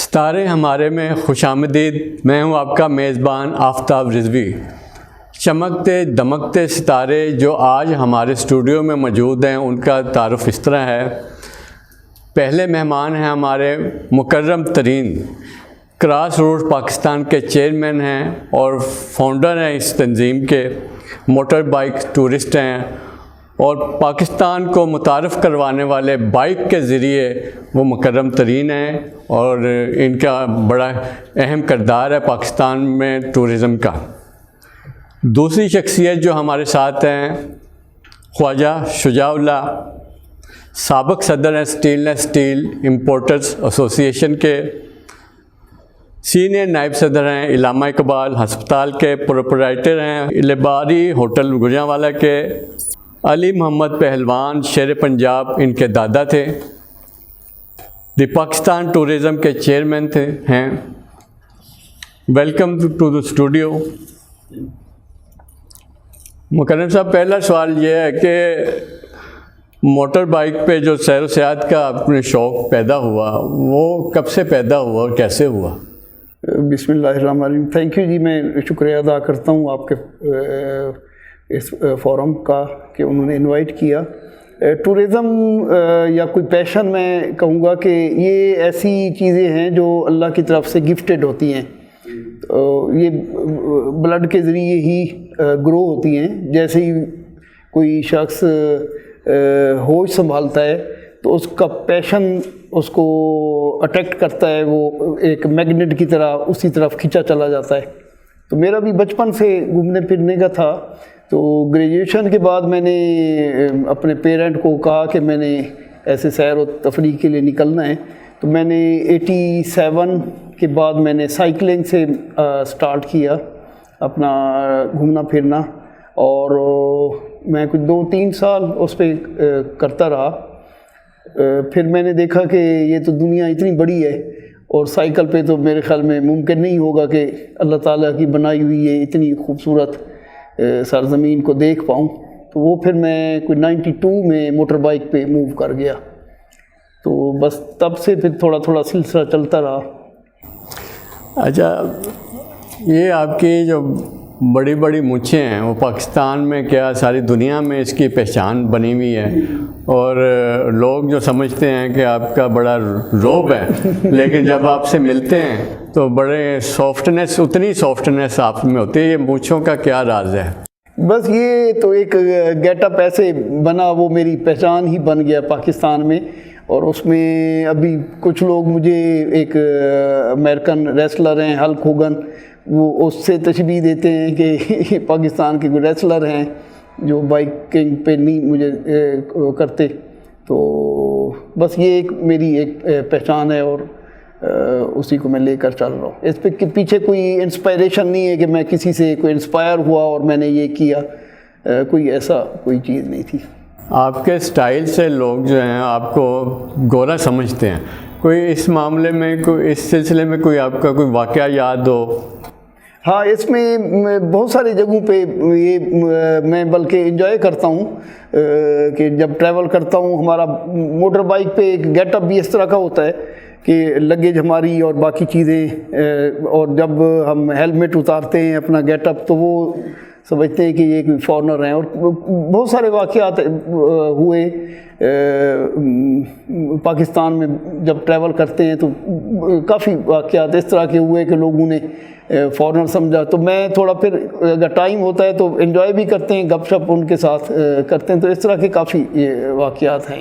ستارے ہمارے میں خوش آمدید. میں ہوں آپ کا میزبان آفتاب رضوی. چمکتے دمکتے ستارے جو آج ہمارے اسٹوڈیو میں موجود ہیں ان کا تعارف اس طرح ہے. پہلے مہمان ہیں ہمارے مکرم ترین، کراس روڈ پاکستان کے چیئرمین ہیں اور فاؤنڈر ہیں اس تنظیم کے. موٹر بائک ٹورسٹ ہیں اور پاکستان کو متعارف کروانے والے بائک کے ذریعے وہ مکرم ترین ہیں اور ان کا بڑا اہم کردار ہے پاکستان میں ٹورزم کا. دوسری شخصیت جو ہمارے ساتھ ہیں خواجہ شجاع اللہ، سابق صدر ہیں اسٹین لیس اسٹیل امپورٹرز ایسوسی ایشن کے. سینئر نائب صدر ہیں علامہ اقبال ہسپتال کے. پروپرائٹر ہیں لباری ہوٹل گجرانوالہ کے. علی محمد پہلوان شیر پنجاب ان کے دادا تھے. دی پاکستان ٹورزم کے چیئرمین ہیں. Welcome to the studio. Mukarram صاحب، پہلا سوال یہ ہے کہ موٹر بائک پہ جو سیر و سیاحت کا اپنے شوق پیدا ہوا وہ کب سے پیدا ہوا اور کیسے ہوا؟ بسم اللہ الرحمن الرحیم. تھینک یو جی. میں شکریہ ادا کرتا ہوں آپ کے اس فورم کا کہ انہوں نے انوائٹ کیا. ٹورزم یا کوئی پیشن میں کہوں گا کہ یہ ایسی چیزیں ہیں جو اللہ کی طرف سے گفٹڈ ہوتی ہیں. یہ بلڈ کے ذریعے ہی گرو ہوتی ہیں. جیسے ہی کوئی شخص ہوش سنبھالتا ہے تو اس کا پیشن اس کو اٹریکٹ کرتا ہے، وہ ایک میگنیٹ کی طرح اسی طرف کھینچا چلا جاتا ہے. تو میرا بھی بچپن سے گھومنے پھرنے کا تھا. تو گریجویشن کے بعد میں نے اپنے پیرنٹ کو کہا کہ میں نے ایسے سیر و تفریح کے لیے نکلنا ہے. تو میں نے 87 کے بعد میں نے سائیکلنگ سے سٹارٹ کیا اپنا گھومنا پھرنا، اور میں کچھ 2-3 سال اس پہ کرتا رہا. پھر میں نے دیکھا کہ یہ تو دنیا اتنی بڑی ہے اور سائیکل پہ تو میرے خیال میں ممکن نہیں ہوگا کہ اللہ تعالیٰ کی بنائی ہوئی یہ اتنی خوبصورت سرزمین کو دیکھ پاؤں. تو وہ پھر میں کوئی 92 میں موٹر بائک پہ موو کر گیا. تو بس تب سے پھر تھوڑا تھوڑا سلسلہ چلتا رہا. اچھا، یہ آپ کی جو بڑی بڑی مونچھیں ہیں وہ پاکستان میں کیا ساری دنیا میں اس کی پہچان بنی ہوئی ہے، اور لوگ جو سمجھتے ہیں کہ آپ کا بڑا روب ہے لیکن جب آپ سے ملتے ہیں تو بڑے سافٹنیس، اتنی سافٹنیس آپ میں ہوتی ہے. یہ مونچھوں کا کیا راز ہے؟ بس یہ تو ایک گیٹ اپ ایسے بنا، وہ میری پہچان ہی بن گیا پاکستان میں. اور اس میں ابھی کچھ لوگ مجھے ایک امریکن ریسلر ہیں ہلک ہوگن، وہ اس سے تشبیہ دیتے ہیں کہ یہ پاکستان کے کوئی ریسلر ہیں جو بائکنگ پہ نہیں مجھے کرتے. تو بس یہ ایک میری ایک پہچان ہے اور اسی کو میں لے کر چل رہا ہوں. اس پہ پیچھے کوئی انسپائریشن نہیں ہے کہ میں کسی سے کوئی انسپائر ہوا اور میں نے یہ کیا. کوئی ایسا کوئی چیز نہیں تھی. آپ کے سٹائل سے لوگ جو ہیں آپ کو گورا سمجھتے ہیں. کوئی اس معاملے میں، کوئی اس سلسلے میں کوئی آپ کا کوئی واقعہ یاد ہو؟ ہاں، اس میں بہت ساری جگہوں پہ یہ میں بلکہ انجوائے کرتا ہوں کہ جب ٹریول کرتا ہوں ہمارا موٹر بائک پہ ایک گیٹ اپ بھی اس طرح کا ہوتا ہے کہ لگیج ہماری اور باقی چیزیں، اور جب ہم ہیلمٹ اتارتے ہیں اپنا گیٹ اپ تو وہ سمجھتے ہیں کہ یہ کوئی فارنر ہیں. اور بہت سارے واقعات ہوئے پاکستان میں جب ٹریول کرتے ہیں تو کافی واقعات اس طرح کے ہوئے کہ لوگوں نے فارنر سمجھا. تو میں تھوڑا پھر اگر ٹائم ہوتا ہے تو انجوائے بھی کرتے ہیں، گپ شپ ان کے ساتھ کرتے ہیں. تو اس طرح کے کافی واقعات ہیں.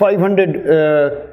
500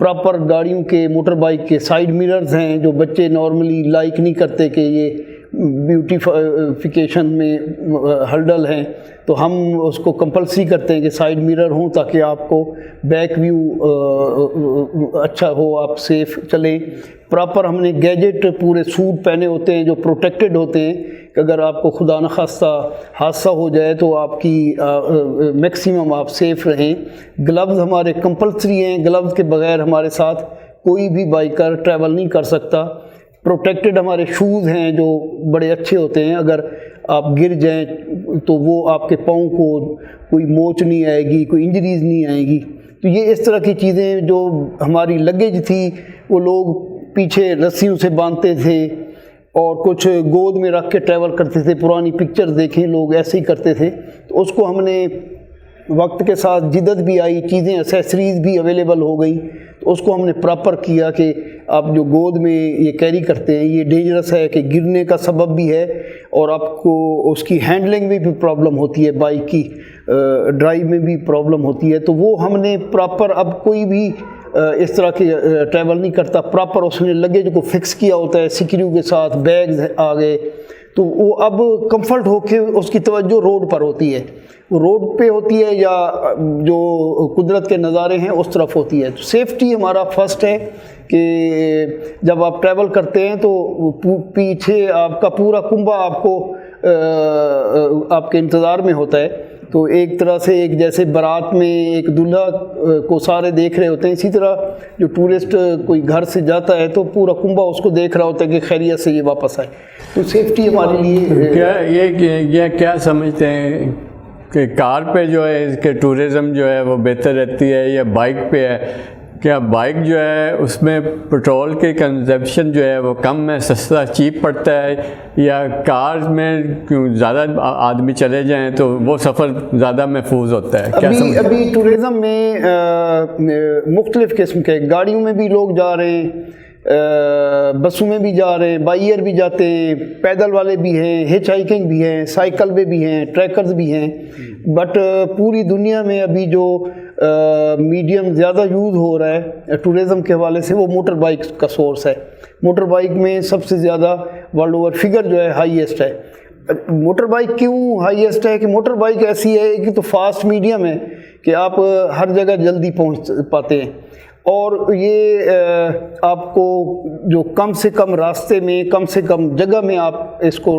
پراپر گاڑیوں کے موٹر بائک کے سائیڈ مررز ہیں جو بچے نارملی لائک نہیں کرتے کہ یہ بیوٹیفیکیشن میں ہرڈل ہیں، تو ہم اس کو کمپلسری کرتے ہیں کہ سائیڈ مرر ہوں تاکہ آپ کو بیک ویو اچھا ہو، آپ سیف چلیں۔ پراپر ہم نے گیجٹ پورے سوٹ پہنے ہوتے ہیں جو پروٹیکٹڈ ہوتے ہیں کہ اگر آپ کو خدا نخواستہ حادثہ ہو جائے تو آپ کی میکسیمم آپ سیف رہیں۔ گلوز ہمارے کمپلسری ہیں، گلوز کے بغیر ہمارے ساتھ کوئی بھی بائکر ٹریول نہیں کر سکتا۔ پروٹیکٹڈ ہمارے شوز ہیں جو بڑے اچھے ہوتے ہیں، اگر آپ گر جائیں تو وہ آپ کے پاؤں کو کوئی موچ نہیں آئے گی، کوئی انجریز نہیں آئے گی۔ تو یہ اس طرح کی چیزیں جو ہماری لگیج تھی وہ لوگ پیچھے رسیوں سے باندھتے تھے اور کچھ گود میں رکھ کے ٹریول کرتے تھے۔ پرانی پکچرز دیکھیں، لوگ ایسے ہی کرتے تھے۔ تو اس کو ہم نے وقت کے ساتھ جدت بھی آئی، چیزیں ایسیسریز بھی اویلیبل ہو گئی، تو اس کو ہم نے پراپر کیا کہ آپ جو گود میں یہ کیری کرتے ہیں یہ ڈینجرس ہے کہ گرنے کا سبب بھی ہے، اور آپ کو اس کی ہینڈلنگ میں بھی پرابلم ہوتی ہے، بائک کی ڈرائیو میں بھی پرابلم ہوتی ہے۔ تو وہ ہم نے پراپر، اب کوئی بھی اس طرح کے ٹریول نہیں کرتا، پراپر اس نے لگیج کو فکس کیا ہوتا ہے سکریو کے ساتھ، بیگز آ گئے، تو وہ اب کمفرٹ ہو کے اس کی توجہ روڈ پر ہوتی ہے، وہ روڈ پہ ہوتی ہے یا جو قدرت کے نظارے ہیں اس طرف ہوتی ہے۔ تو سیفٹی ہمارا فرسٹ ہے کہ جب آپ ٹریول کرتے ہیں تو پیچھے آپ کا پورا کنبہ آپ کو آپ کے انتظار میں ہوتا ہے۔ تو ایک طرح سے ایک جیسے بارات میں ایک دلہا کو سارے دیکھ رہے ہوتے ہیں، اسی طرح جو ٹورسٹ کوئی گھر سے جاتا ہے تو پورا کنبہ اس کو دیکھ رہا ہوتا ہے کہ خیریت سے یہ واپس آئے۔ تو سیفٹی ہمارے لیے یہ کیا سمجھتے ہیں کہ کار پہ جو ہے اس کے ٹورزم جو ہے وہ بہتر رہتی ہے یا بائک پہ ہے؟ کیا بائک جو ہے اس میں پٹرول کی کنزپشن جو ہے وہ کم ہے، سستا چیپ پڑتا ہے، یا کار میں زیادہ آدمی چلے جائیں تو وہ سفر زیادہ محفوظ ہوتا ہے؟ ابھی ٹورزم میں مختلف قسم کے گاڑیوں میں بھی لوگ جا رہے ہیں، بسوں میں بھی جا رہے ہیں، بائی ایئر بھی جاتے ہیں، پیدل والے بھی ہیں، ہچ ہائکنگ بھی ہیں، سائیکل پہ بھی ہیں، ٹریکرز بھی ہیں۔ بٹ پوری دنیا میں ابھی جو میڈیم زیادہ یوز ہو رہا ہے ٹورزم کے حوالے سے وہ موٹر بائک کا سورس ہے۔ موٹر بائک میں سب سے زیادہ ورلڈ اوور فگر جو ہے ہائیسٹ ہے۔ موٹر بائک کیوں ہائیسٹ ہے کہ موٹر بائک ایسی ہے کہ تو فاسٹ میڈیم ہے کہ آپ ہر جگہ جلدی پہنچ پاتے ہیں، اور یہ آپ کو جو کم سے کم راستے میں کم سے کم جگہ میں آپ اس کو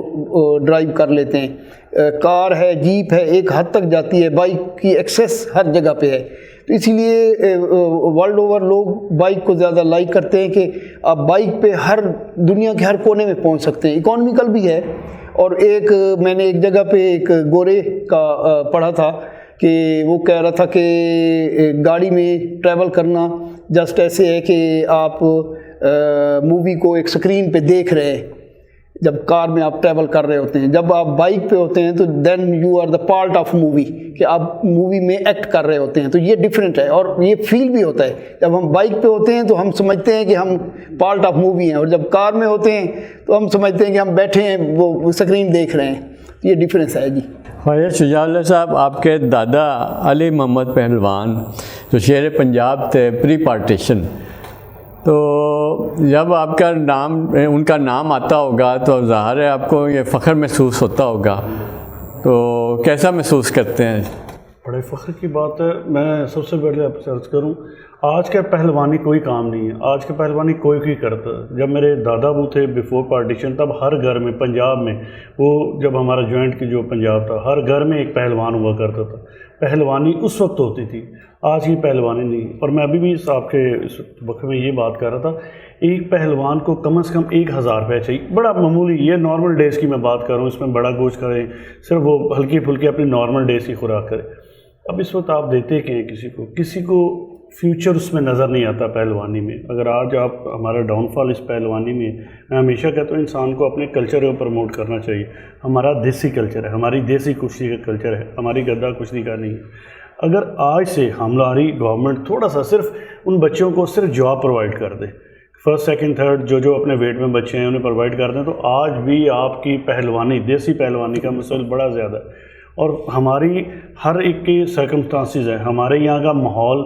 ڈرائیو کر لیتے ہیں۔ کار ہے، جیپ ہے، ایک حد تک جاتی ہے، بائک کی ایکسیس ہر جگہ پہ ہے۔ تو اسی لیے ورلڈ اوور لوگ بائک کو زیادہ لائک کرتے ہیں کہ آپ بائک پہ ہر دنیا کے ہر کونے میں پہنچ سکتے ہیں، اکانومیکل بھی ہے۔ اور ایک میں نے ایک جگہ پہ ایک گورے کا پڑھا تھا کہ وہ کہہ رہا تھا کہ گاڑی میں ٹریول کرنا جسٹ ایسے ہے کہ آپ مووی کو ایک سکرین پہ دیکھ رہے ہیں جب کار میں آپ ٹریول کر رہے ہوتے ہیں۔ جب آپ بائک پہ ہوتے ہیں تو then you are the part of movie, کہ آپ مووی میں ایکٹ کر رہے ہوتے ہیں۔ تو یہ ڈفرینٹ ہے، اور یہ فیل بھی ہوتا ہے۔ جب ہم بائک پہ ہوتے ہیں تو ہم سمجھتے ہیں کہ ہم پارٹ آف مووی ہیں، اور جب کار میں ہوتے ہیں تو ہم سمجھتے ہیں کہ ہم بیٹھے ہیں، وہ سکرین دیکھ رہے ہیں۔ یہ ڈفرینس ہے جی۔ خواجہ شجاع اللہ صاحب، آپ کے دادا علی محمد پہلوان جو شیر پنجاب تھے پری پارٹیشن، تو جب آپ کا نام ان کا نام آتا ہوگا تو ظاہر ہے آپ کو یہ فخر محسوس ہوتا ہوگا، تو کیسا محسوس کرتے ہیں؟ بڑے فخر کی بات ہے۔ میں سب سے پہلے آپ سے عرض کروں، آج کا پہلوانی کوئی کام نہیں ہے، آج کا پہلوانی کوئی کرتا ہے۔ جب میرے دادا ابو تھے بیفور پارٹیشن، تب ہر گھر میں پنجاب میں، وہ جب ہمارا جوائنٹ کی جو پنجاب تھا، ہر گھر میں ایک پہلوان ہوا کرتا تھا۔ پہلوانی اس وقت ہوتی تھی، آج کی پہلوانی نہیں۔ اور میں ابھی بھی آپ کے اس وقت میں یہ بات کر رہا تھا، ایک پہلوان کو کم از کم 1000 روپے چاہیے، بڑا معمولی، یہ نارمل ڈیز کی میں بات کر رہا ہوں، اس میں بڑا گوشت کریں، صرف وہ ہلکی پھلکی اپنی نارمل ڈیز کی خوراک کرے۔ اب اس وقت آپ دیتے کہ کسی کو فیوچر اس میں نظر نہیں آتا پہلوانی میں۔ اگر آج آپ ہمارا ڈاؤن فال اس پہلوانی میں ہمیشہ کہتا ہوں انسان کو اپنے کلچر کو پروموٹ کرنا چاہیے۔ ہمارا دیسی کلچر ہے، ہماری دیسی کشتی کا کلچر ہے، ہماری گدا کشتی کا نہیں ہے۔ اگر آج سے ہماری گورنمنٹ تھوڑا سا صرف ان بچوں کو صرف جاب پرووائڈ کر دے، فرسٹ سیکنڈ تھرڈ جو اپنے ویٹ میں بچے ہیں انہیں پرووائڈ کر دیں، تو آج بھی آپ کی پہلوانی، دیسی پہلوانی کا مسئلہ بڑا زیادہ ہے۔ اور ہماری ہر ایک کی سرکمسٹانسز ہیں، ہمارے یہاں کا ماحول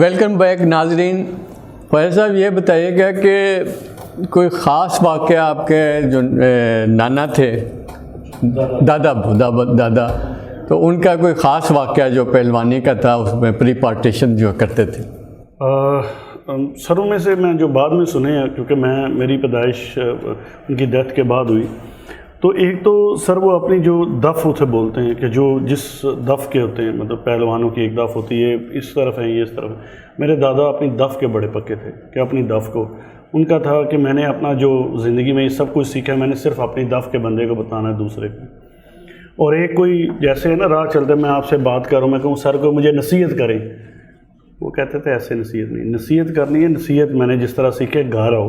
ویلکم بیک ناظرین. فیض صاحب یہ بتائیے گا کہ کوئی خاص واقعہ آپ کے جو نانا تھے دادا تو ان کا کوئی خاص واقعہ جو پہلوانی کا تھا اس میں پری پارٹیشن جو کرتے تھے؟ سروں میں سے میں جو بعد میں سنے ہیں کیونکہ میری پیدائش ان کی ڈیتھ کے بعد ہوئی. تو ایک تو سر وہ اپنی جو دف ہوتے بولتے ہیں کہ جو جس دف کے ہوتے ہیں مطلب پہلوانوں کی ایک دف ہوتی ہے اس طرف ہے یہ اس طرف ہے. میرے دادا اپنی دف کے بڑے پکے تھے کہ اپنی دف کو ان کا تھا کہ میں نے اپنا جو زندگی میں یہ سب کچھ سیکھا ہے میں نے صرف اپنی دف کے بندے کو بتانا ہے دوسرے کو. اور ایک کوئی جیسے ہے نا راہ چلتے میں آپ سے بات کروں میں کہوں سر کو مجھے نصیحت کریں, وہ کہتے تھے ایسے نصیحت نہیں, نصیحت کرنی ہے. نصیحت میں نے جس طرح سیکھے گھر آؤ,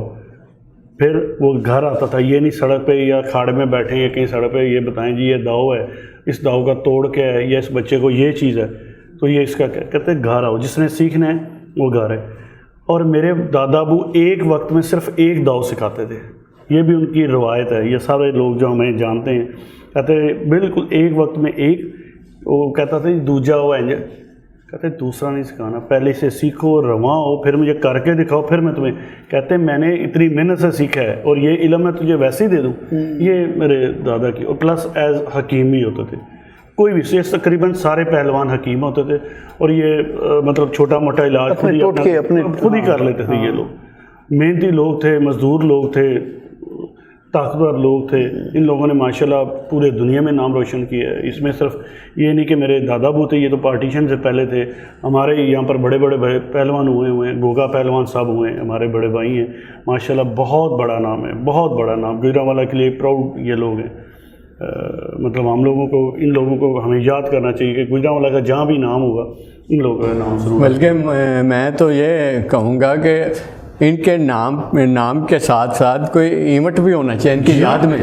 پھر وہ گھر آتا تھا. یہ نہیں سڑک پہ یا کھاڑے میں بیٹھے یا کہیں سڑک پہ یہ بتائیں جی یہ داؤ ہے, اس داؤ کا توڑ کیا ہے, یا اس بچے کو یہ چیز ہے تو یہ اس کا کہتے ہیں گھر آؤ. جس نے سیکھنا ہے وہ گھر ہے. اور میرے دادا ابو ایک وقت میں صرف ایک داؤ سکھاتے تھے. یہ بھی ان کی روایت ہے. یہ سارے لوگ جو ہمیں جانتے ہیں کہتے ہیں بالکل ایک وقت میں ایک. وہ کہتا تھا دوجا ہو انج, کہتے دوسرا نہیں سکھانا, پہلے سے سیکھو رواں ہو پھر مجھے کر کے دکھاؤ پھر میں تمہیں. کہتے ہیں میں نے اتنی محنت سے سیکھا ہے اور یہ علم میں تجھے ویسے ہی دے دوں. یہ میرے دادا کی. اور پلس ایز حکیم ہی ہوتے تھے. کوئی بھی تقریباً سارے پہلوان حکیم ہوتے تھے اور یہ مطلب چھوٹا موٹا علاج خود ہی کر لیتے تھے. یہ لوگ محنتی لوگ تھے, مزدور لوگ تھے, طاقتور لوگ تھے. ان لوگوں نے ماشاءاللہ پورے دنیا میں نام روشن کیا ہے. اس میں صرف یہ نہیں کہ میرے دادا ابو تھے, یہ تو پارٹیشن سے پہلے تھے. ہمارے یہاں پر بڑے بڑے پہلوان ہوئے ہیں, گوگا پہلوان صاحب ہوئے ہیں, ہمارے بڑے بھائی ہیں ماشاءاللہ. بہت بڑا نام ہے, بہت بڑا نام. گجرانوالہ کے لیے پراؤڈ یہ لوگ ہیں. مطلب ہم لوگوں کو ان لوگوں کو ہمیں یاد کرنا چاہیے کہ گجرانوالہ کا جہاں بھی نام ہوگا ان لوگوں کا نام ضرور. بلکہ میں تو یہ کہوں گا کہ ان کے نام کے ساتھ ساتھ کوئی ایونٹ بھی ہونا چاہیے ان کی یاد میں.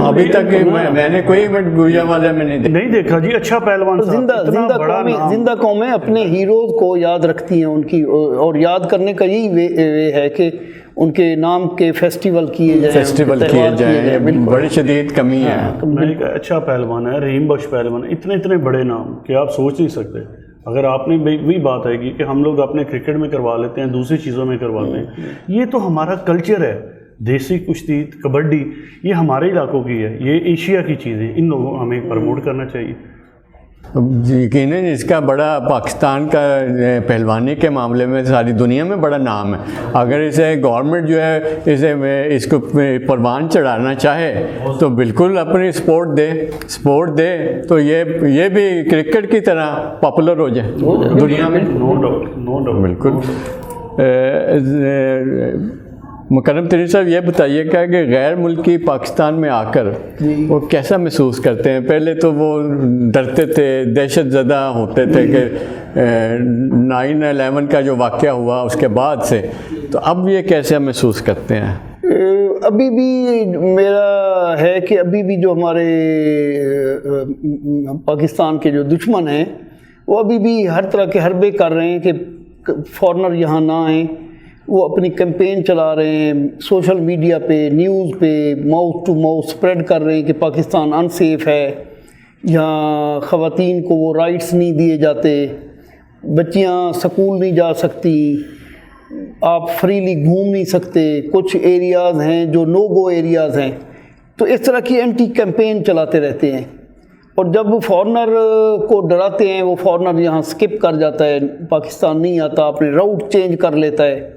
ابھی تک میں نے کوئی ایونٹ گجرانوالہ میں نہیں دیکھا جی. اچھا پہلوان زندہ قومیں اپنے ہیروز کو یاد رکھتی ہیں ان کی, اور یاد کرنے کا یہی وے ہے کہ ان کے نام کے فیسٹیول کیے جائیں. بڑی شدید کمی ہے. میں ایک اچھا پہلوان ہے, رحیم بخش پہلوان. اتنے بڑے نام کہ آپ سوچ نہیں سکتے. اگر آپ نے وہی بات آئے گی کہ ہم لوگ اپنے کرکٹ میں کروا لیتے ہیں, دوسری چیزوں میں کرواتے ہیں. یہ تو ہمارا کلچر ہے. دیسی کشتی, کبڈی, یہ ہمارے علاقوں کی ہے, یہ ایشیا کی چیز ہے. ان لوگوں کو ہمیں پروموٹ کرنا چاہیے. یقیناً اس کا بڑا پاکستان کا پہلوانی کے معاملے میں ساری دنیا میں بڑا نام ہے. اگر اسے گورنمنٹ جو ہے اس کو پروان چڑھانا چاہے تو بالکل اپنی سپورٹ دے تو یہ بھی کرکٹ کی طرح پاپولر ہو جائے دنیا میں. نو ڈاؤٹ بالکل. مکرم ترین صاحب یہ بتائیے گا کہ غیر ملکی پاکستان میں آ کر وہ کیسا محسوس کرتے ہیں؟ پہلے تو وہ ڈرتے تھے, دہشت زدہ ہوتے تھے کہ 9/11 کا جو واقعہ ہوا اس کے بعد سے, تو اب یہ کیسے محسوس کرتے ہیں؟ ابھی بھی میرا ہے کہ ابھی بھی جو ہمارے پاکستان کے جو دشمن ہیں وہ ابھی بھی ہر طرح کے حربے کر رہے ہیں کہ فارنر یہاں نہ آئیں. وہ اپنی کیمپین چلا رہے ہیں سوشل میڈیا پہ, نیوز پہ, ماؤتھ ٹو ماؤتھ اسپریڈ کر رہے ہیں کہ پاکستان انسیف ہے, یہاں خواتین کو وہ رائٹس نہیں دیے جاتے, بچیاں سکول نہیں جا سکتی, آپ فریلی گھوم نہیں سکتے, کچھ ایریاز ہیں جو نو گو ایریاز ہیں. تو اس طرح کی اینٹی کیمپین چلاتے رہتے ہیں. اور جب فارنر کو ڈراتے ہیں وہ فارنر یہاں سکپ کر جاتا ہے, پاکستان نہیں آتا, اپنے راؤٹ چینج کر لیتا ہے.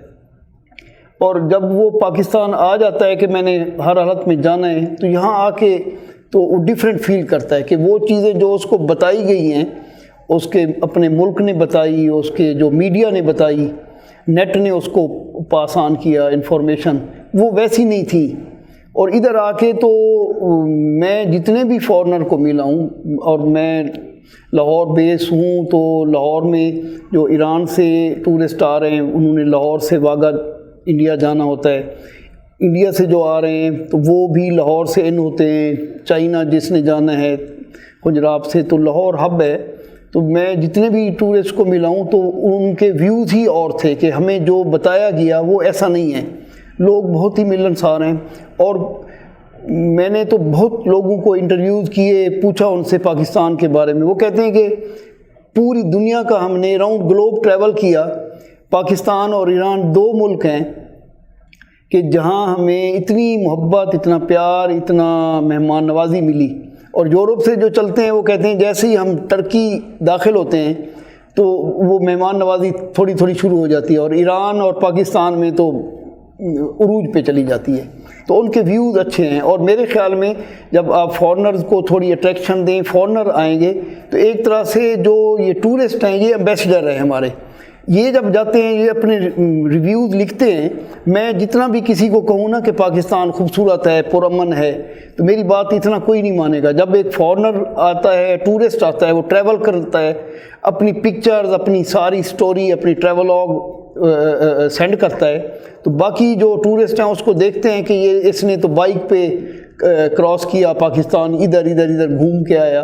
اور جب وہ پاکستان آ جاتا ہے کہ میں نے ہر حالت میں جانا ہے تو یہاں آ کے تو وہ ڈیفرنٹ فیل کرتا ہے کہ وہ چیزیں جو اس کو بتائی گئی ہیں, اس کے اپنے ملک نے بتائی, اس کے جو میڈیا نے بتائی, نیٹ نے اس کو پاس آن کیا انفارمیشن, وہ ویسی نہیں تھی. اور ادھر آ کے تو میں جتنے بھی فارنر کو ملا ہوں, اور میں لاہور بیس ہوں, تو لاہور میں جو ایران سے ٹورسٹ آ رہے ہیں انہوں نے لاہور سے واگا انڈیا جانا ہوتا ہے, انڈیا سے جو آ رہے ہیں تو وہ بھی لاہور سے ان ہوتے ہیں, چائنا جس نے جانا ہے خجراب سے, تو لاہور ہب ہے. تو میں جتنے بھی ٹورسٹ کو ملا ہوں تو ان کے ویوز ہی اور تھے کہ ہمیں جو بتایا گیا وہ ایسا نہیں ہے. لوگ بہت ہی ملنسار ہیں. اور میں نے تو بہت لوگوں کو انٹرویوز کیے, پوچھا ان سے پاکستان کے بارے میں, وہ کہتے ہیں کہ پوری دنیا کا ہم نے راؤنڈ گلوب ٹریول کیا, پاکستان اور ایران 2 ملک ہیں کہ جہاں ہمیں اتنی محبت، اتنا پیار، اتنا مہمان نوازی ملی، اور یورپ سے جو چلتے ہیں وہ کہتے ہیں جیسے ہی ہم ترکی داخل ہوتے ہیں تو وہ مہمان نوازی تھوڑی تھوڑی شروع ہو جاتی ہے، اور ایران اور پاکستان میں تو عروج پہ چلی جاتی ہے۔ تو ان کے ویوز اچھے ہیں، اور میرے خیال میں جب آپ فارنرز کو تھوڑی اٹریکشن دیں، فارنر آئیں گے تو ایک طرح سے جو یہ ٹورسٹ ہیں یہ ایمبیسڈر ہیں ہمارے، یہ جب جاتے ہیں یہ اپنے ریویوز لکھتے ہیں۔ میں جتنا بھی کسی کو کہوں نا کہ پاکستان خوبصورت ہے، پرامن ہے، تو میری بات اتنا کوئی نہیں مانے گا۔ جب ایک فارنر آتا ہے، ٹورسٹ آتا ہے، وہ ٹریول کرتا ہے، اپنی پکچرز، اپنی ساری سٹوری، اپنی ٹریولوگ سینڈ کرتا ہے، تو باقی جو ٹورسٹ ہیں اس کو دیکھتے ہیں کہ یہ اس نے تو بائک پہ کراس کیا پاکستان، ادھر گھوم کے آیا،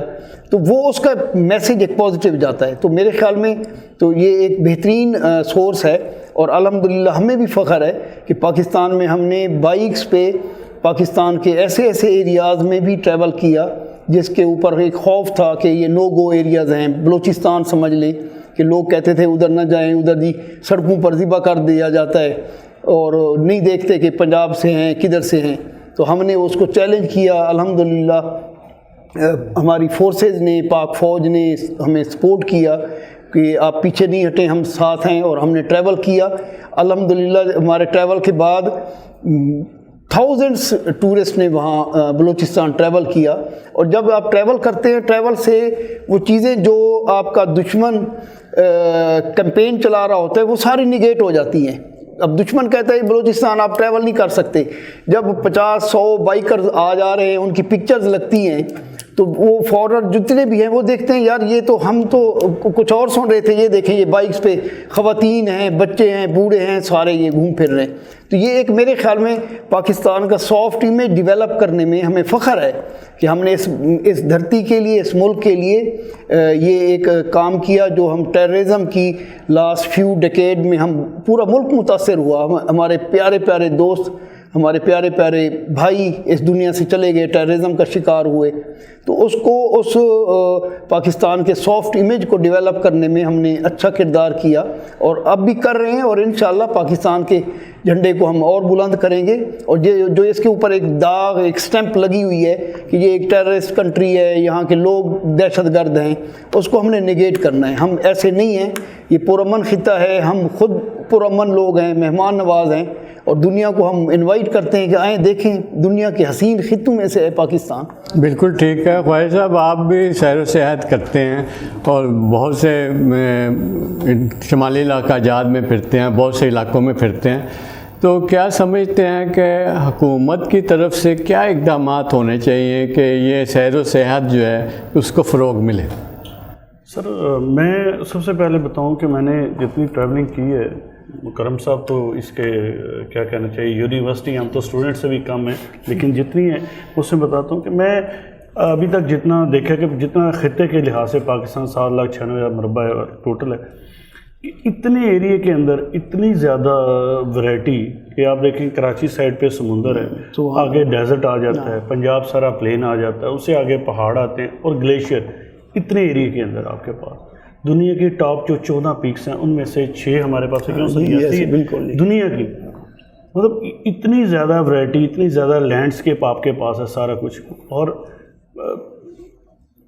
تو وہ اس کا میسیج ایک پازیٹیو جاتا ہے۔ تو میرے خیال میں تو یہ ایک بہترین سورس ہے، اور الحمدللہ ہمیں بھی فخر ہے کہ پاکستان میں ہم نے بائکس پہ پاکستان کے ایسے ایریاز میں بھی ٹریول کیا جس کے اوپر ایک خوف تھا کہ یہ نو گو ایریاز ہیں۔ بلوچستان سمجھ لیں کہ لوگ کہتے تھے ادھر نہ جائیں، ادھر جی سڑکوں پر ذبح کر دیا جاتا ہے، اور نہیں دیکھتے کہ پنجاب سے ہیں کدھر سے ہیں۔ تو ہم نے اس کو چیلنج کیا، الحمدللہ ہماری فورسز نے، پاک فوج نے ہمیں سپورٹ کیا کہ آپ پیچھے نہیں ہٹیں، ہم ساتھ ہیں، اور ہم نے ٹریول کیا۔ الحمدللہ ہمارے ٹریول کے بعد تھاؤزنڈس ٹورسٹ نے وہاں بلوچستان ٹریول کیا، اور جب آپ ٹریول کرتے ہیں، ٹریول سے وہ چیزیں جو آپ کا دشمن کیمپین چلا رہا ہوتا ہے وہ ساری نگیٹ ہو جاتی ہیں۔ اب دشمن کہتا ہے بلوچستان آپ ٹریول نہیں کر سکتے، جب 50-100 بائکرز آ جا رہے ہیں، ان کی پکچرز لگتی ہیں، تو وہ فورنر جتنے بھی ہیں وہ دیکھتے ہیں یار یہ تو ہم تو کچھ اور سن رہے تھے، یہ دیکھیں یہ بائکس پہ خواتین ہیں، بچے ہیں، بوڑھے ہیں، سارے یہ گھوم پھر رہے ہیں۔ تو یہ ایک میرے خیال میں پاکستان کا سافٹ امیج ڈیولپ کرنے میں ہمیں فخر ہے کہ ہم نے اس دھرتی کے لیے، اس ملک کے لیے یہ ایک کام کیا جو ہم ٹیررزم کی لاسٹ فیو ڈیکیڈ میں ہم پورا ملک متاثر ہوا، ہمارے پیارے پیارے دوست، ہمارے پیارے پیارے بھائی اس دنیا سے چلے گئے، ٹیررزم کا شکار ہوئے۔ تو اس پاکستان کے سافٹ امیج کو ڈیولپ کرنے میں ہم نے اچھا کردار کیا، اور اب بھی کر رہے ہیں، اور انشاءاللہ پاکستان کے جھنڈے کو ہم اور بلند کریں گے۔ اور جو اس کے اوپر ایک داغ، ایک سٹیمپ لگی ہوئی ہے کہ یہ ایک ٹیررسٹ کنٹری ہے، یہاں کے لوگ دہشت گرد ہیں، اس کو ہم نے نگیٹ کرنا ہے۔ ہم ایسے نہیں ہیں، یہ پرامن خطہ ہے، ہم خود پرامن لوگ ہیں، مہمان نواز ہیں، اور دنیا کو ہم انوائٹ کرتے ہیں کہ آئیں دیکھیں، دنیا کے حسین خطوں میں سے ہے پاکستان۔ بالکل ٹھیک ہے خواجہ صاحب، آپ بھی سیر و سیاحت کرتے ہیں اور بہت سے شمالی علاقہ جات میں پھرتے ہیں، بہت سے علاقوں میں پھرتے ہیں، تو کیا سمجھتے ہیں کہ حکومت کی طرف سے کیا اقدامات ہونے چاہیے کہ یہ سیر و سیاحت جو ہے اس کو فروغ ملے؟ سر میں سب سے پہلے بتاؤں کہ میں نے جتنی ٹریولنگ کی ہے، مکرم صاحب تو اس کے کیا کہنا چاہیے، یونیورسٹی ہم تو اسٹوڈنٹ سے بھی کم ہیں، لیکن جتنی ہے اس سے بتاتا ہوں کہ میں ابھی تک جتنا دیکھا کہ جتنا خطے کے لحاظ سے پاکستان 7,96,000 مربع ٹوٹل ہے، اتنے ایریے کے اندر اتنی زیادہ ورائٹی کہ آپ دیکھیں کراچی سائڈ پہ سمندر ہے، تو آگے ڈیزرٹ آ جاتا ہے، پنجاب سارا پلین آ جاتا ہے، اس سے آگے پہاڑ آتے ہیں اور گلیشیئر، اتنے ایریے کے اندر آپ کے پاس دنیا کی ٹاپ جو 14 پیکس ہیں ان میں سے 6 ہمارے پاس دنیا کی، مطلب اتنی زیادہ ورائٹی، اتنی زیادہ لینڈسکیپ آپ کے پاس ہے، سارا کچھ، اور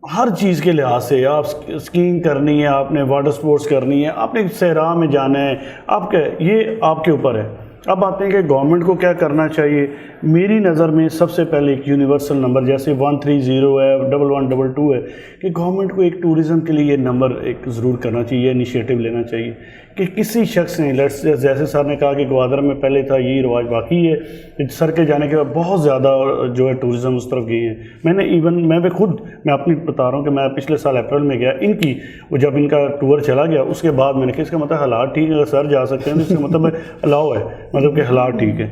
ہر چیز کے لحاظ سے آپ اسکینگ کرنی ہے، آپ نے واٹر سپورٹس کرنی ہے، آپ نے صحرا میں جانا ہے، آپ کا یہ آپ کے اوپر ہے۔ اب آتے ہیں کہ گورنمنٹ کو کیا کرنا چاہیے۔ میری نظر میں سب سے پہلے ایک یونیورسل نمبر جیسے 130 ہے، 1122 ہے، کہ گورنمنٹ کو ایک ٹورزم کے لیے یہ نمبر ایک ضرور کرنا چاہیے، انیشیٹو لینا چاہیے کہ کسی شخص نے، جیسے سر نے کہا کہ گوادر میں پہلے تھا، یہ رواج باقی ہے، سر کے جانے کے بعد بہت زیادہ جو ہے ٹورزم اس طرف گئی ہے۔ میں نے ایون میں اپنی بتا رہا ہوں کہ میں پچھلے سال اپریل میں گیا، ان کی جب ان کا ٹور چلا گیا اس کے بعد میں نے کہا اس کا مطلب حالات ٹھیک ہے، اگر سر جا سکتے ہیں تو اس کا مطلب الاؤ ہے، مطلب کہ حالات ٹھیک ہے،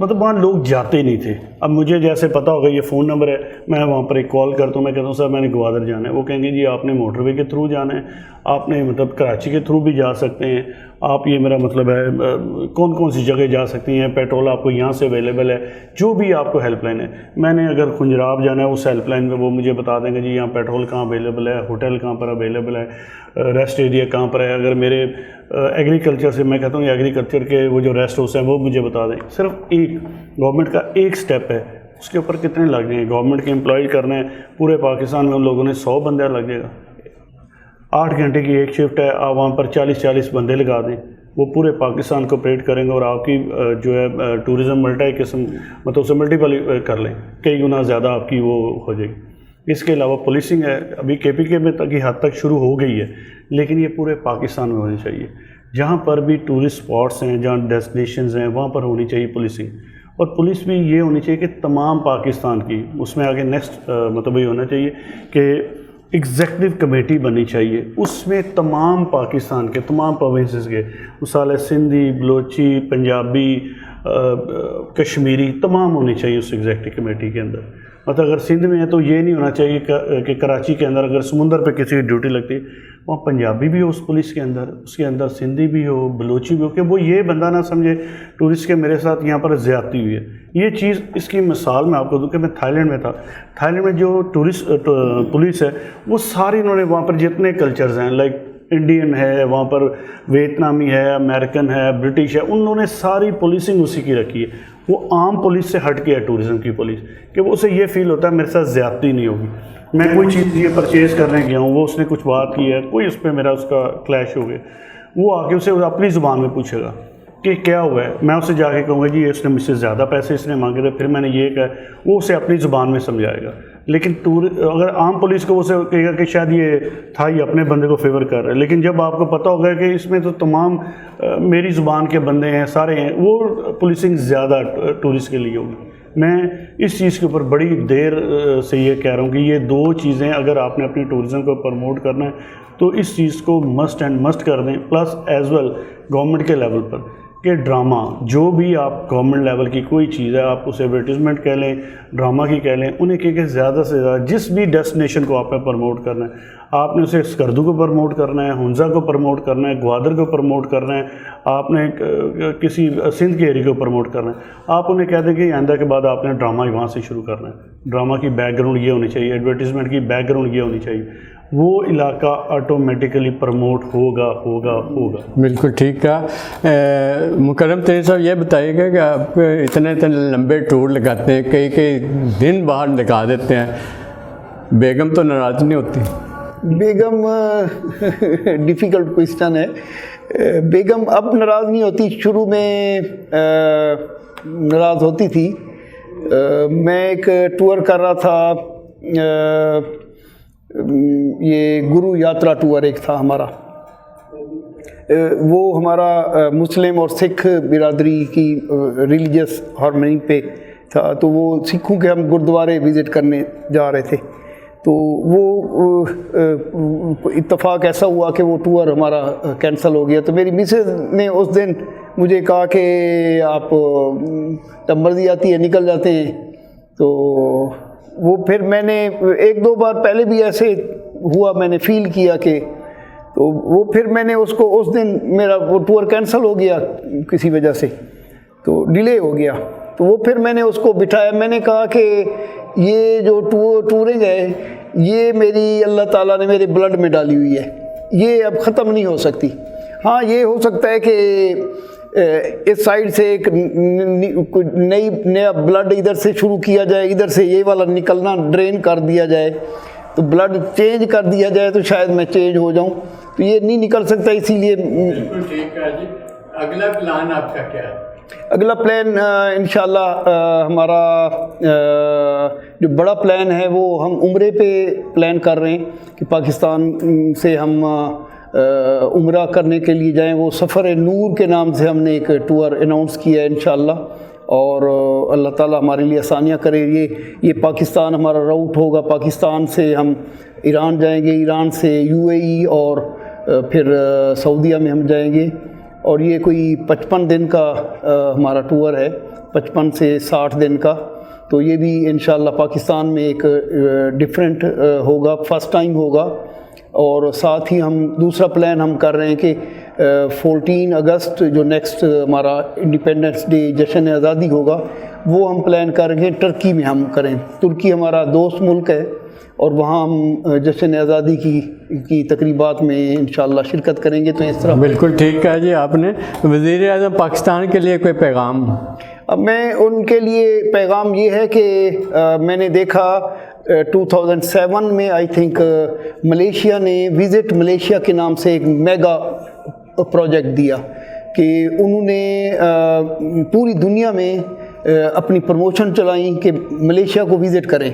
مطلب وہاں لوگ جاتے نہیں تھے۔ اب مجھے جیسے پتہ ہوگا یہ فون نمبر ہے، میں وہاں پر ایک کال کرتا ہوں، میں کہتا ہوں سر میں نے گوادر جانا ہے، وہ کہیں گے جی آپ نے موٹر وے کے تھرو جانا ہے، آپ نے مطلب کراچی کے تھرو بھی جا سکتے ہیں آپ، یہ میرا مطلب ہے کون کون سی جگہ جا سکتی ہیں، پیٹرول آپ کو یہاں سے اویلیبل ہے، جو بھی آپ کو ہیلپ لائن ہے. میں نے اگر خنجراب جانا ہے اس ہیلپ لائن میں وہ مجھے بتا دیں گے جی یہاں پیٹرول کہاں اویلیبل ہے، ہوٹل کہاں پر اویلیبل ہے، ریسٹ ایریا کہاں پر ہے. اگر میرے ایگریکلچر سے میں کہتا ہوں ایگریکلچر کے وہ جو ریسٹ ہاؤس ہیں وہ مجھے بتا دیں. صرف ایک گورنمنٹ کا ایک سٹیپ ہے، اس کے اوپر کتنے لگ جائیں گے. گورنمنٹ کے امپلائی کرنے ہیں پورے پاکستان میں، ان لوگوں نے 100 بندہ لگ جائے گا. 8 گھنٹے کی ایک شفٹ ہے، آپ وہاں پر 40 بندے لگا دیں، وہ پورے پاکستان کو آپریٹ کریں گے اور آپ کی جو ہے ٹورزم ملٹی قسم مطلب اسے ملٹیپل کر لیں، کئی گنا زیادہ آپ کی وہ ہو جائے گی. اس کے علاوہ پولیسنگ ہے، ابھی KPK میں تک کی حد تک شروع ہو گئی ہے، لیکن یہ پورے پاکستان میں ہونی چاہیے. جہاں پر بھی ٹورسٹ اسپاٹس ہیں، جہاں ڈیسٹینیشنز ہیں، وہاں پر ہونی چاہیے پولیسنگ. اور پولیس بھی یہ ہونی چاہیے کہ تمام پاکستان کی، اس میں آگے نیکسٹ مطلب یہ ہونا چاہیے کہ ایگزیکٹو کمیٹی بننی چاہیے، اس میں تمام پاکستان کے تمام پروونسز کے، مثال سندھی، بلوچی، پنجابی، کشمیری تمام ہونی چاہیے اس ایگزیکٹو کمیٹی کے اندر. مطلب اگر سندھ میں ہے تو یہ نہیں ہونا چاہیے کہ کراچی کے اندر اگر سمندر پہ کسی کی ڈیوٹی لگتی ہے وہاں پنجابی بھی ہو اس پولیس کے اندر، اس کے اندر سندھی بھی ہو، بلوچی بھی ہو، کہ وہ یہ بندہ نہ سمجھے ٹورسٹ کے میرے ساتھ یہاں پر زیادتی ہوئی ہے. یہ چیز اس کی مثال میں آپ کو دوں کہ میں تھائی لینڈ میں تھا. تھائی لینڈ میں جو ٹورسٹ پولیس ہے وہ ساری انہوں نے وہاں پر جتنے کلچرز ہیں، لائک انڈین ہے وہاں پر، ویتنامی ہے، امریکن ہے، برٹش ہے، انہوں نے ساری پولیسنگ اسی کی رکھی ہے. وہ عام پولیس سے ہٹ کے ہے ٹورزم کی پولیس، کہ وہ اسے یہ فیل ہوتا ہے میرے ساتھ زیادتی نہیں ہوگی. میں کوئی چیز یہ پرچیز کرنے گیا ہوں، وہ اس نے کچھ بات کی ہے، کوئی اس پہ میرا اس کا کلیش ہو گیا، وہ آ کے اسے اپنی زبان میں پوچھے گا کہ کیا ہوا ہے. میں اسے جا کے کہوں گا جی اس نے مجھ سے زیادہ پیسے اس نے مانگے تھے، پھر میں نے یہ کہا، وہ اسے اپنی زبان میں سمجھائے گا. لیکن اگر عام پولیس کو اسے کہے گا کہ شاید یہ تھا یہ اپنے بندے کو فیور کر رہا ہے، لیکن جب آپ کو پتہ ہوگا کہ اس میں تو تمام میری زبان کے بندے ہیں، سارے ہیں، وہ پولیسنگ زیادہ ٹورسٹ کے لیے ہوگی. میں اس چیز کے اوپر بڑی دیر سے یہ کہہ رہا ہوں کہ یہ 2 چیزیں اگر آپ نے اپنی ٹورزم کو پروموٹ کرنا ہے تو اس چیز کو مسٹ اینڈ مسٹ کر دیں. پلس ایز ویل گورنمنٹ کے لیول پر کہ ڈرامہ جو بھی آپ گورنمنٹ لیول کی کوئی چیز ہے، آپ اسے ایڈورٹیزمنٹ کہہ لیں، ڈرامہ کی کہہ لیں، انہیں کہ زیادہ سے زیادہ جس بھی ڈیسٹینیشن کو آپ نے پروموٹ کرنا ہے، آپ نے اسے اسکردو کو پروموٹ کرنا ہے، ہنزا کو پروموٹ کرنا ہے، گوادر کو پروموٹ کرنا ہے، آپ نے کسی سندھ کے ایریا کو پروموٹ کرنا ہے. آپ انہیں کہہ دیں کہ آئندہ کے بعد آپ نے ڈرامہ وہاں سے شروع کرنا ہے. ڈرامہ کی بیک گراؤنڈ یہ ہونی چاہیے، ایڈورٹیزمنٹ کی بیک گراؤنڈ یہ ہونی چاہیے، وہ علاقہ آٹومیٹیکلی پروموٹ ہوگا. بالکل ٹھیک کہا. مکرم ترین صاحب یہ بتائیے گا کہ آپ اتنے لمبے ٹور لگاتے ہیں، کئی دن باہر لگا دیتے ہیں، بیگم تو ناراض نہیں ہوتی؟ بیگم ڈیفیکلٹ کوئسچن ہے. بیگم اب ناراض نہیں ہوتی، شروع میں ناراض ہوتی تھی. میں ایک ٹور کر رہا تھا، یہ گرو یاترا ٹور ایک تھا ہمارا، وہ ہمارا مسلم اور سکھ برادری کی ریلیجس ہارمنی پہ تھا. تو وہ سکھوں کے ہم گردوارے وزٹ کرنے جا رہے تھے. تو وہ اتفاق ایسا ہوا کہ وہ ٹور ہمارا کینسل ہو گیا. تو میری مسز نے اس دن مجھے کہا کہ آپ جب مرضی آتی ہے نکل جاتے ہیں. تو وہ پھر میں نے 1-2 بار پہلے بھی ایسے ہوا، میں نے فیل کیا کہ، تو وہ پھر میں نے اس کو اس دن میرا وہ ٹور کینسل ہو گیا کسی وجہ سے، تو ڈیلے ہو گیا. تو وہ پھر میں نے اس کو بٹھایا، میں نے کہا کہ یہ جو ٹورنگ ہے یہ میری اللہ تعالیٰ نے میرے بلڈ میں ڈالی ہوئی ہے، یہ اب ختم نہیں ہو سکتی. ہاں یہ ہو سکتا ہے کہ اس سائڈ سے ایک نیا بلڈ ادھر سے شروع کیا جائے، ادھر سے یہ والا نکلنا ڈرین کر دیا جائے، تو بلڈ چینج کر دیا جائے تو شاید میں چینج ہو جاؤں. تو یہ نہیں نکل سکتا، اسی لیے. بالکل ٹھیک ہے جی. اگلا پلان آپ کا کیا ہے؟ اگلا پلان انشاءاللہ ہمارا جو بڑا پلان ہے وہ ہم عمرے پہ پلان کر رہے ہیں کہ پاکستان سے ہم عمرہ کرنے کے لیے جائیں. وہ سفر نور کے نام سے ہم نے ایک ٹور اناؤنس کیا ہے انشاءاللہ، اور اللہ تعالیٰ ہمارے لیے آسانیاں کرے. یہ پاکستان ہمارا راؤٹ ہوگا. پاکستان سے ہم ایران جائیں گے، ایران سے UAE، اور پھر سعودیہ میں ہم جائیں گے. اور یہ کوئی 55 دن کا ہمارا ٹور ہے، 55 سے 60 دن کا. تو یہ بھی انشاءاللہ پاکستان میں ایک ڈیفرنٹ ہوگا، فرسٹ ٹائم ہوگا. اور ساتھ ہی ہم دوسرا پلان ہم کر رہے ہیں کہ 14 اگست جو نیکسٹ ہمارا انڈیپینڈنس ڈے جشن آزادی ہوگا وہ ہم پلان کر رہے ہیں ٹرکی میں ہم کریں. ترکی ہمارا دوست ملک ہے اور وہاں ہم جشن آزادی کی تقریبات میں انشاءاللہ شرکت کریں گے. تو اس طرح بالکل ٹھیک کہا جی آپ نے. وزیر اعظم پاکستان کے لیے کوئی پیغام؟ اب میں ان کے لیے پیغام یہ ہے کہ میں نے دیکھا 2007 میں آئی تھنک ملیشیا نے وزٹ ملیشیا کے نام سے ایک میگا پروجیکٹ دیا کہ انہوں نے پوری دنیا میں اپنی پروموشن چلائیں کہ ملیشیا کو وزٹ کریں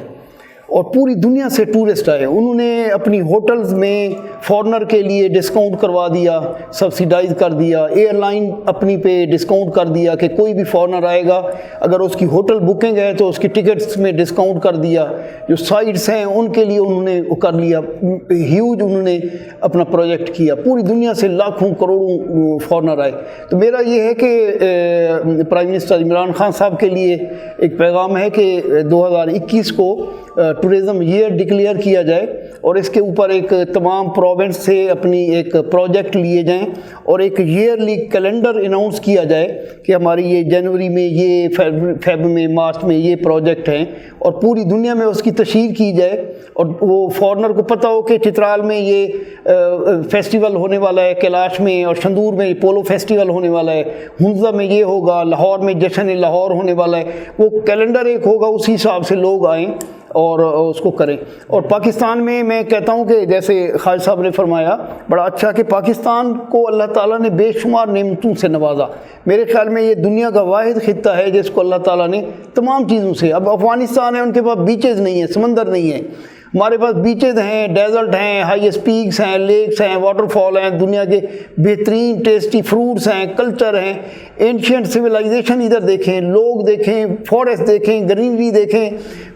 اور پوری دنیا سے ٹورسٹ آئے. انہوں نے اپنی ہوٹلز میں فارنر کے لیے ڈسکاؤنٹ کروا دیا, سبسیڈائز کر دیا. ایئر لائن اپنی پہ ڈسکاؤنٹ کر دیا کہ کوئی بھی فارنر آئے گا اگر اس کی ہوٹل بکنگ ہے تو اس کی ٹکٹس میں ڈسکاؤنٹ کر دیا. جو سائٹس ہیں ان کے لیے انہوں نے کر لیا. ہیوج انہوں نے اپنا پروجیکٹ کیا. پوری دنیا سے لاکھوں کروڑوں فارنر آئے. تو میرا یہ ہے کہ پرائم منسٹر عمران خان صاحب کے لیے ایک پیغام ہے کہ 2021 کو ٹورزم ایئر ڈکلیئر کیا جائے اور اس کے اوپر ایک تمام پروونس سے اپنی ایک پروجیکٹ لیے جائیں اور ایک ایئرلی کیلنڈر اناؤنس کیا جائے کہ ہماری یہ جنوری میں, یہ فیب میں, مارچ میں یہ پروجیکٹ ہیں اور پوری دنیا میں اس کی تشہیر کی جائے اور وہ فارنر کو پتہ ہو کہ چترال میں یہ فیسٹیول ہونے والا ہے, کیلاش میں اور شندور میں پولو فیسٹیول ہونے والا ہے, ہنزا میں یہ ہوگا, لاہور میں جشن لاہور ہونے والا ہے. وہ کیلنڈر ایک ہوگا, اسی حساب سے لوگ آئیں اور اس کو کریں. اور پاکستان میں کہتا ہوں کہ جیسے خالد صاحب نے فرمایا بڑا اچھا کہ پاکستان کو اللہ تعالیٰ نے بے شمار نعمتوں سے نوازا. میرے خیال میں یہ دنیا کا واحد خطہ ہے جس کو اللہ تعالیٰ نے تمام چیزوں سے, اب افغانستان ہے ان کے پاس بیچز نہیں ہیں, سمندر نہیں ہے, ہمارے پاس بیچز ہیں, ڈیزرٹ ہیں, ہائیسٹ پیکس ہیں, لیکس ہیں, واٹر فال ہیں, دنیا کے بہترین ٹیسٹی فروٹس ہیں, کلچر ہیں, اینشینٹ سویلائزیشن ادھر دیکھیں, لوگ دیکھیں, فارسٹ دیکھیں, گرینری دیکھیں,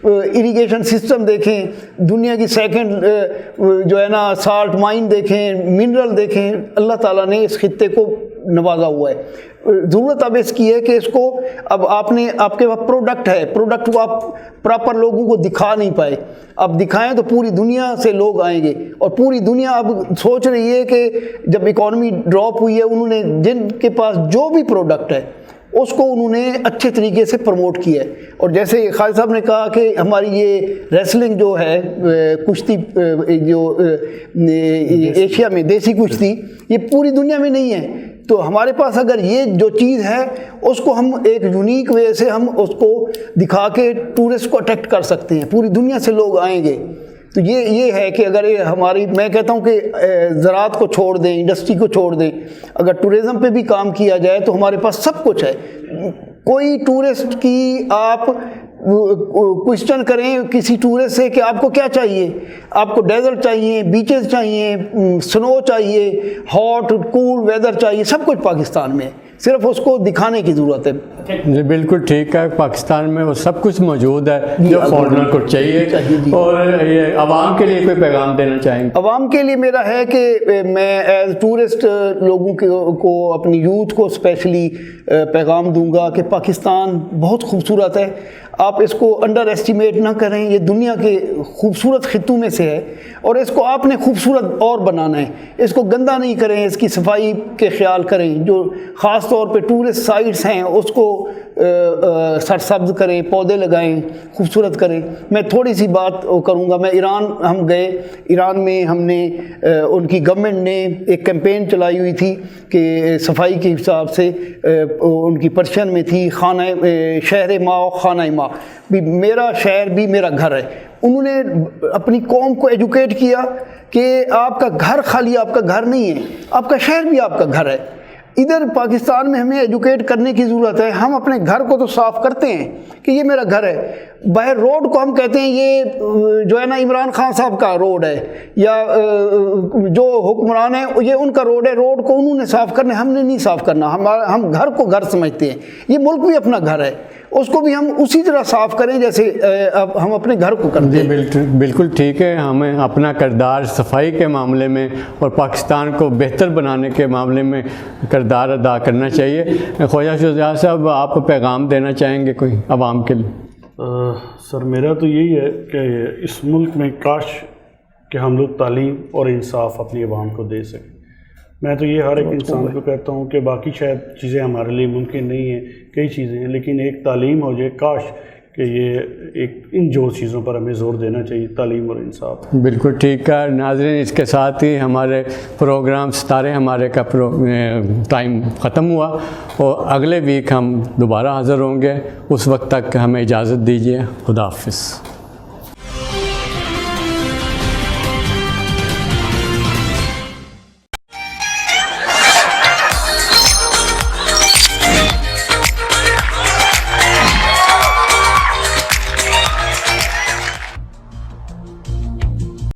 اریگیشن سسٹم دیکھیں, دنیا کی سیکنڈ جو ہے نا سالٹ مائن دیکھیں, منرل دیکھیں. اللہ تعالیٰ نے اس خطے کو نوازا ہوا ہے. ضرورت اب اس کی ہے کہ اس کو اب آپ کے پاس پروڈکٹ ہے, پروڈکٹ کو آپ پراپر لوگوں کو دکھا نہیں پائے, اب دکھائیں تو پوری دنیا سے لوگ آئیں گے. اور پوری دنیا اب سوچ رہی ہے کہ جب اکانومی ڈراپ ہوئی ہے انہوں نے جن کے پاس جو بھی پروڈکٹ ہے اس کو انہوں نے اچھے طریقے سے پروموٹ کیا ہے. اور جیسے خالد صاحب نے کہا کہ ہماری یہ ریسلنگ جو ہے کشتی جو ایشیا میں دیسی کشتی یہ پوری دنیا میں نہیں ہے, تو ہمارے پاس اگر یہ جو چیز ہے اس کو ہم ایک یونیک وے سے ہم اس کو دکھا کے ٹورسٹ کو اٹریکٹ کر سکتے ہیں, پوری دنیا سے لوگ آئیں گے. تو یہ ہے کہ اگر ہماری, میں کہتا ہوں کہ زراعت کو چھوڑ دیں, انڈسٹری کو چھوڑ دیں, اگر ٹورزم پہ بھی کام کیا جائے تو ہمارے پاس سب کچھ ہے. کوئی ٹورسٹ کی آپ کوشچن کریں کسی ٹورسٹ سے کہ آپ کو کیا چاہیے, آپ کو ڈیزرٹ چاہیے, بیچز چاہیے, سنو چاہیے, ہاٹ کول ویدر چاہیے, سب کچھ پاکستان میں ہے, صرف اس کو دکھانے کی ضرورت ہے. جی بالکل ٹھیک ہے, پاکستان میں وہ سب کچھ موجود ہے جو فارنر کو چاہیے. اور یہ عوام کے لیے کوئی پیغام دینا چاہیں گے؟ عوام کے لیے میرا ہے کہ میں ایز ٹورسٹ لوگوں کو اپنی یوتھ کو اسپیشلی پیغام دوں گا کہ پاکستان بہت خوبصورت ہے, آپ اس کو انڈر ایسٹیمیٹ نہ کریں. یہ دنیا کے خوبصورت خطوں میں سے ہے اور اس کو آپ نے خوبصورت اور بنانا ہے. اس کو گندہ نہیں کریں, اس کی صفائی کے خیال کریں. جو خاص طور پہ ٹورسٹ سائٹس ہیں اس کو سرسبز کریں, پودے لگائیں, خوبصورت کریں. میں تھوڑی سی بات کروں گا. میں ایران ہم گئے, ایران میں ہم نے ان کی گورنمنٹ نے ایک کیمپین چلائی ہوئی تھی کہ صفائی کے حساب سے ان کی پرشین میں تھی خانہ شہر ماں خانہ ماں, بھی میرا شہر بھی میرا گھر ہے. انہوں نے اپنی قوم کو ایجوکیٹ کیا کہ آپ کا گھر خالی آپ کا گھر نہیں ہے, آپ کا شہر بھی آپ کا گھر ہے. ادھر پاکستان میں ہمیں ایجوکیٹ کرنے کی ضرورت ہے. ہم اپنے گھر کو تو صاف کرتے ہیں کہ یہ میرا گھر ہے, باہر روڈ کو ہم کہتے ہیں یہ جو ہے نا عمران خان صاحب کا روڈ ہے یا جو حکمران ہے یہ ان کا روڈ ہے, روڈ کو انہوں نے صاف کرنا ہے, ہم نے نہیں صاف کرنا. ہم گھر کو گھر سمجھتے ہیں, یہ ملک بھی اپنا گھر ہے, اس کو بھی ہم اسی طرح صاف کریں جیسے ہم اپنے گھر کو کرتے ہیں. بالکل ٹھیک ہے, ہمیں اپنا کردار صفائی کے معاملے میں اور پاکستان کو بہتر بنانے کے معاملے میں کردار ادا کرنا چاہیے. خواجہ شجاع صاحب, آپ پیغام دینا چاہیں گے کوئی عوام کے لیے؟ سر میرا تو یہی ہے کہ اس ملک میں کاش کہ ہم لوگ تعلیم اور انصاف اپنی عوام کو دے سکیں. میں تو یہ ہر ایک انسان کو کہتا ہوں کہ باقی شاید چیزیں ہمارے لیے ممکن نہیں ہیں، کئی چیزیں ہیں، لیکن ایک تعلیم ہو جائے. کاش کہ یہ ان جو چیزوں پر ہمیں زور دینا چاہیے، تعلیم اور انصاف. بالکل ٹھیک ہے ناظرین، اس کے ساتھ ہی ہمارے پروگرام ستارے ہمارے کا ٹائم ختم ہوا، اور اگلے ویک ہم دوبارہ حاضر ہوں گے. اس وقت تک ہمیں اجازت دیجیے. خدا حافظ.